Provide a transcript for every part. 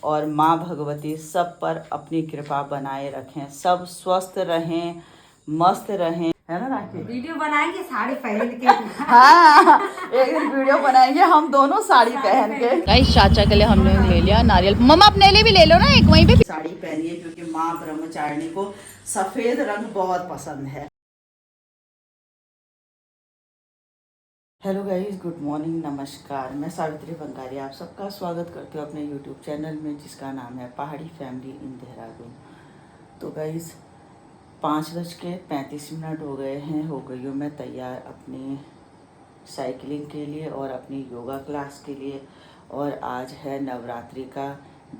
और माँ भगवती सब पर अपनी कृपा बनाए रखें, सब स्वस्थ रहें, मस्त रहें, है ना राखी? वीडियो बनाएंगे साड़ी पहन के। हाँ, एक दिन वीडियो बनाएंगे हम दोनों साड़ी पहन के। गाइस चाचा के लिए हम लोग ले लिया नारियल, मम्मा अपने लिए भी ले लो ना एक, वहीं पे साड़ी पहनिए क्योंकि माँ ब्रह्मचारिणी को सफेद रंग बहुत पसंद है। हेलो गाइस, गुड मॉर्निंग, नमस्कार। मैं सावित्री बंगारी आप सबका स्वागत करती हूँ अपने यूट्यूब चैनल में जिसका नाम है पहाड़ी फैमिली इन देहरादून। तो गाइस 5:35 हो गए हैं, हो गई हूँ मैं तैयार अपनी साइकिलिंग के लिए और अपनी योगा क्लास के लिए। और आज है नवरात्रि का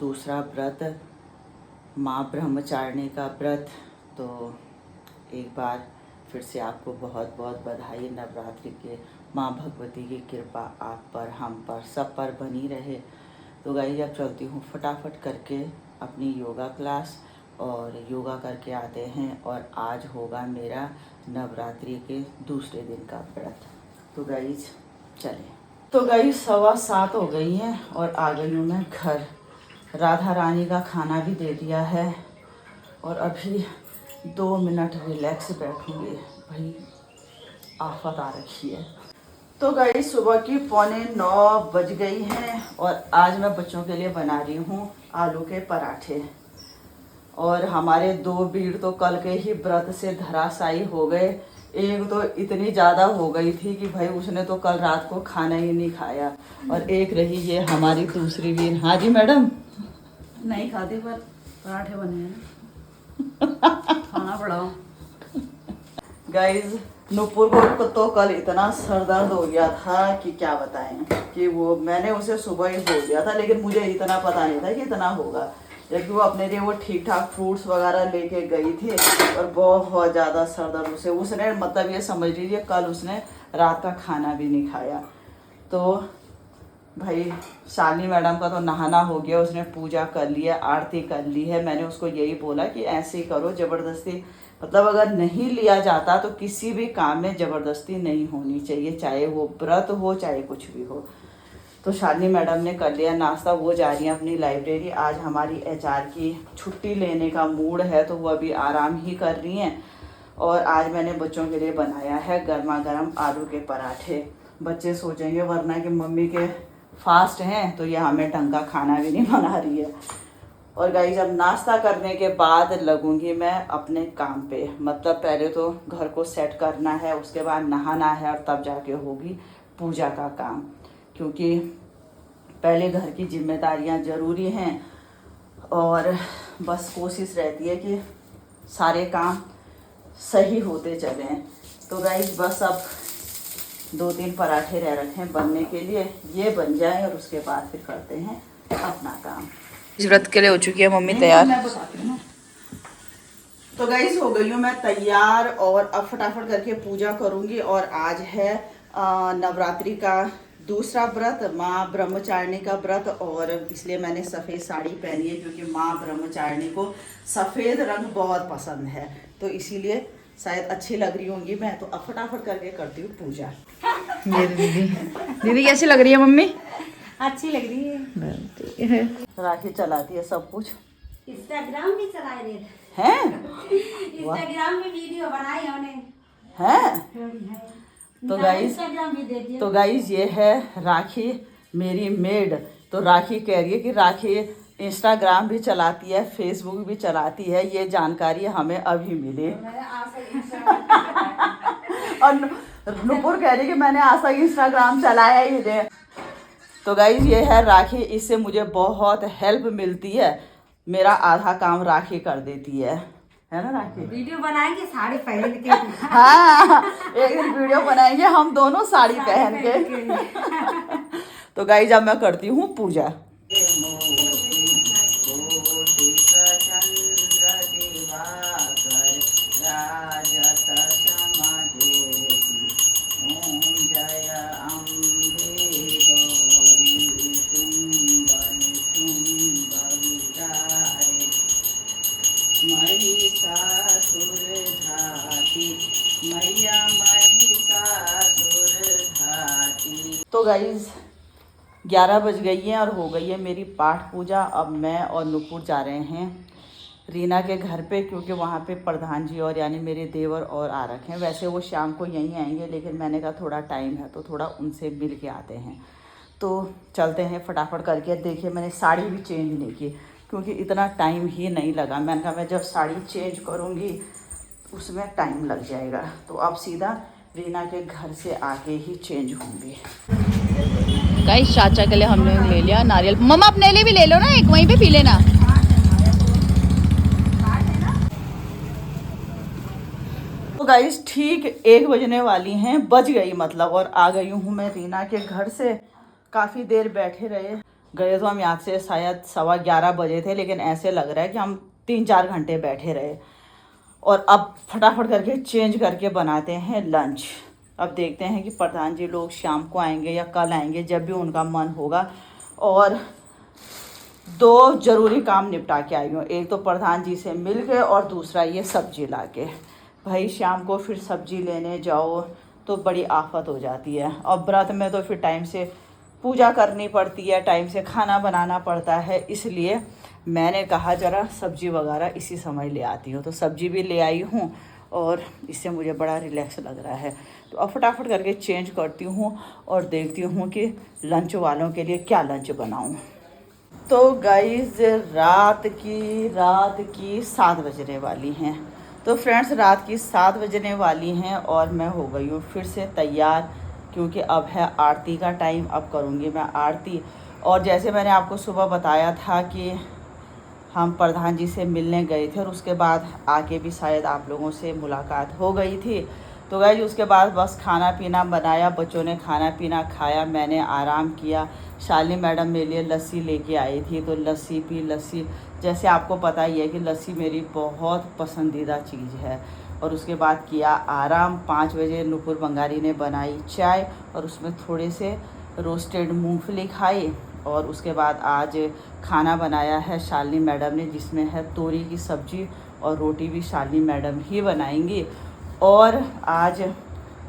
दूसरा व्रत, माँ ब्रह्मचारिणी का व्रत। तो एक बार फिर से आपको बहुत बहुत बधाई नवरात्रि के। माँ भगवती की कृपा आप पर, हम पर, सब पर बनी रहे। तो गाइस अब चलती हूँ फटाफट करके अपनी योगा क्लास और योगा करके आते हैं। और आज होगा मेरा नवरात्रि के दूसरे दिन का व्रत। तो गाइस चले। तो गाइस 7:15 हो गई हैं और आ गई हूँ मैं घर। राधा रानी का खाना भी दे दिया है और अभी 2 मिनट रिलैक्स बैठूंगी। भाई आफत आ रखी है। तो गाइस सुबह की 8:45 बज गई हैं और आज मैं बच्चों के लिए बना रही हूँ आलू के पराठे। और हमारे 2 भीड़ तो कल के ही व्रत से धराशायी हो गए। एक तो इतनी ज़्यादा हो गई थी कि भाई उसने तो कल रात को खाना ही नहीं खाया। और एक रही ये हमारी दूसरी वीर। हाँ जी मैडम। नहीं खाते पर पराठे बने हैं। खाना पड़ा। गाइज नूपुर को तो कल इतना सर दर्द हो गया था कि क्या बताएं। कि वो मैंने उसे सुबह ही बोल दिया था लेकिन मुझे इतना पता नहीं था कि इतना होगा। जबकि वो अपने लिए वो ठीक ठाक फ्रूट्स वगैरह लेके गई थी और बहुत ज़्यादा सर दर्द उसने मतलब ये समझ लीजिए कल उसने रात का खाना भी नहीं खाया। तो भाई शालिनी मैडम का तो नहाना हो गया, उसने पूजा कर लिया, आरती कर ली है। मैंने उसको यही बोला कि ऐसे ही करो, ज़बरदस्ती मतलब अगर नहीं लिया जाता तो किसी भी काम में ज़बरदस्ती नहीं होनी चाहिए, चाहे वो व्रत हो चाहे कुछ भी हो। तो शालिनी मैडम ने कर लिया नाश्ता, वो जा रही हैं अपनी लाइब्रेरी। आज हमारी एचआर की छुट्टी लेने का मूड है तो वो अभी आराम ही कर रही हैं। और आज मैंने बच्चों के लिए बनाया है गर्मा गर्म आलू के पराठे। बच्चे सोचेंगे वरना कि मम्मी के फास्ट हैं तो ये हमें ढंग का खाना भी नहीं बना रही है। और गाइस अब नाश्ता करने के बाद लगूंगी मैं अपने काम पे। मतलब पहले तो घर को सेट करना है, उसके बाद नहाना है और तब जाके होगी पूजा का काम। क्योंकि पहले घर की जिम्मेदारियां ज़रूरी हैं और बस कोशिश रहती है कि सारे काम सही होते चलें। तो गाइस बस अब 2-3 पराठे रह रखे हैं बनने के लिए, ये बन जाए और उसके बाद फिर करते हैं अपना काम। इस व्रत के लिए हो चुकी है मम्मी तैयार। मैं बताती हूँ। तो गाइस हो गई हूँ मैं तैयार और अब फटाफट करके पूजा करूँगी। और आज है नवरात्रि का दूसरा व्रत, माँ ब्रह्मचारिणी का व्रत। और इसलिए मैंने सफ़ेद साड़ी पहनी है क्योंकि माँ ब्रह्मचारिणी को सफ़ेद रंग बहुत पसंद है। तो इसीलिए शायद अच्छी लग रही होंगी मैं। तो अब फटाफट करके करती हूँ पूजा। दीदी कैसी लग रही है मम्मी? अच्छी लग रही है। राखी चलाती है सब कुछ। इंस्टाग्राम भी चला रहे हैं? इंस्टाग्राम में वीडियो बनाई हमने हैं? तो गाइस ये है राखी मेरी मेड। तो राखी कह रही है कि राखी इंस्टाग्राम भी चलाती है, फेसबुक भी चलाती है। ये जानकारी हमें अभी मिली। और नुपुर कह रही कि मैंने आज तक इंस्टाग्राम चलाया ही नहीं। तो गाइस ये है राखी, इससे मुझे बहुत हेल्प मिलती है। मेरा आधा काम राखी कर देती है ना राखी? वीडियो बनाएंगे साड़ी पहन के। हाँ, एक दिन वीडियो बनाएंगे हम दोनों साड़ी पहन के। तो गाइस अब मैं करती हूँ पूजा। तो गाइज 11 बज गई है और हो गई है मेरी पाठ पूजा। अब मैं और नुपुर जा रहे हैं रीना के घर पे, क्योंकि वहाँ पे प्रधान जी और यानी मेरे देवर और आ रखे हैं। वैसे वो शाम को यहीं आएंगे, लेकिन मैंने कहा थोड़ा टाइम है तो थोड़ा उनसे मिल के आते हैं। तो चलते हैं फटाफट करके। देखिए मैंने साड़ी भी चेंज नहीं की, क्योंकि इतना टाइम ही नहीं लगा। मैंने कहा मैं जब साड़ी चेंज करूँगी उसमें टाइम लग जाएगा, तो अब सीधा रीना के घर से आके ही चेंज होंगी। गाइस चाचा के लिए हमने ले लिया नारियल। मम्मा अपने लिए भी ले लो ना, एक वहीं पे पी लेना। तो गाइस ठीक 1 बजने वाली हैं, बज गई मतलब, और आ गई हूँ मैं रीना के घर से। काफ़ी देर बैठे रहे, गए तो हम यहाँ से शायद 11:15 बजे थे, लेकिन ऐसे लग रहा है कि हम 3-4 घंटे बैठे रहे। और अब फटाफट करके चेंज करके बनाते हैं लंच। अब देखते हैं कि प्रधान जी लोग शाम को आएंगे या कल आएंगे, जब भी उनका मन होगा। और 2 ज़रूरी काम निपटा के आई हूँ, एक तो प्रधान जी से मिल के और दूसरा ये सब्जी ला के। भाई शाम को फिर सब्जी लेने जाओ तो बड़ी आफत हो जाती है, और व्रत में तो फिर टाइम से पूजा करनी पड़ती है, टाइम से खाना बनाना पड़ता है। इसलिए मैंने कहा ज़रा सब्जी वगैरह इसी समय ले आती हूँ, तो सब्जी भी ले आई हूँ और इससे मुझे बड़ा रिलैक्स लग रहा है। तो अब फटाफट करके चेंज करती हूँ और देखती हूँ कि लंच वालों के लिए क्या लंच बनाऊँ। तो गाइस रात की 7 बजने वाली हैं। तो फ्रेंड्स रात की 7 बजने वाली हैं और मैं हो गई हूँ फिर से तैयार, क्योंकि अब है आरती का टाइम। अब करूँगी मैं आरती। और जैसे मैंने आपको सुबह बताया था कि हम प्रधान जी से मिलने गए थे, और उसके बाद आके भी शायद आप लोगों से मुलाकात हो गई थी। तो गाइस उसके बाद बस खाना पीना बनाया, बच्चों ने खाना पीना खाया, मैंने आराम किया। शालिनी मैडम मेरे लिए लस्सी लेके आई थी, तो लस्सी पी। लस्सी जैसे आपको पता ही है कि लस्सी मेरी बहुत पसंदीदा चीज़ है। और उसके बाद किया आराम। 5 बजे नुपुर बंगारी ने बनाई चाय, और उसमें थोड़े से रोस्टेड मूंगफली खाई। और उसके बाद आज खाना बनाया है शालिनी मैडम ने, जिसमें है तोरी की सब्ज़ी, और रोटी भी शालिनी मैडम ही बनाएंगी। और आज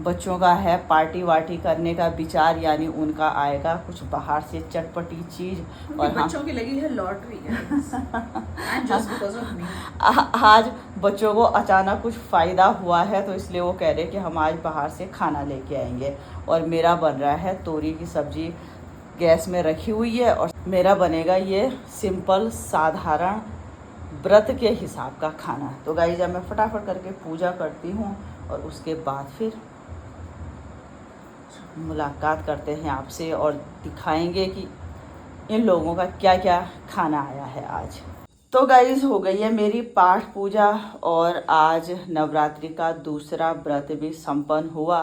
बच्चों का है पार्टी वार्टी करने का विचार, यानी उनका आएगा कुछ बाहर से चटपटी चीज़। और बच्चों की लगी है लॉटरी आज बच्चों को अचानक कुछ फ़ायदा हुआ है, तो इसलिए वो कह रहे कि हम आज बाहर से खाना लेके आएंगे। और मेरा बन रहा है तोरी की सब्ज़ी, गैस में रखी हुई है। और मेरा बनेगा ये सिंपल साधारण व्रत के हिसाब का खाना। तो गाइस जब मैं फटाफट करके पूजा करती हूँ और उसके बाद फिर मुलाकात करते हैं आपसे, और दिखाएंगे कि इन लोगों का क्या क्या खाना आया है आज। तो गाइस हो गई है मेरी पाठ पूजा, और आज नवरात्रि का दूसरा व्रत भी संपन्न हुआ।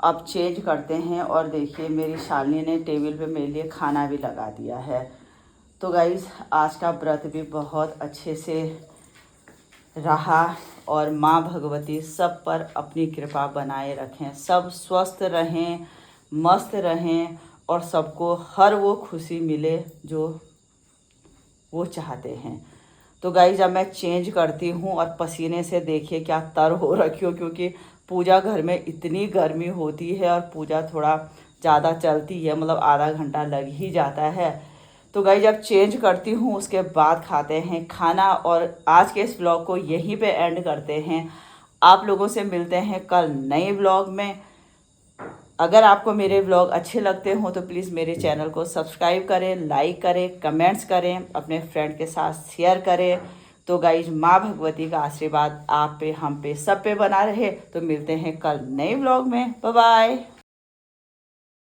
अब चेंज करते हैं, और देखिए मेरी शालिनी ने टेबल पे मेरे लिए खाना भी लगा दिया है। तो गाइस आज का व्रत भी बहुत अच्छे से रहा, और माँ भगवती सब पर अपनी कृपा बनाए रखें, सब स्वस्थ रहें, मस्त रहें, और सबको हर वो खुशी मिले जो वो चाहते हैं। तो गाइस जब मैं चेंज करती हूँ, और पसीने से देखिए क्या तर हो रखी हो, क्योंकि पूजा घर में इतनी गर्मी होती है, और पूजा थोड़ा ज़्यादा चलती है, मतलब आधा घंटा लग ही जाता है। तो गाइस जब चेंज करती हूँ उसके बाद खाते हैं खाना, और आज के इस ब्लॉग को यहीं पे एंड करते हैं। आप लोगों से मिलते हैं कल नए ब्लॉग में। अगर आपको मेरे ब्लॉग अच्छे लगते हो तो प्लीज़ मेरे चैनल को सब्सक्राइब करें, लाइक करें, कमेंट्स करें, अपने फ्रेंड के साथ शेयर करें। तो गाइज माँ भगवती का आशीर्वाद आप पे, हम पे, सब पे बना रहे। तो मिलते हैं कल नए ब्लॉग में। Bye bye.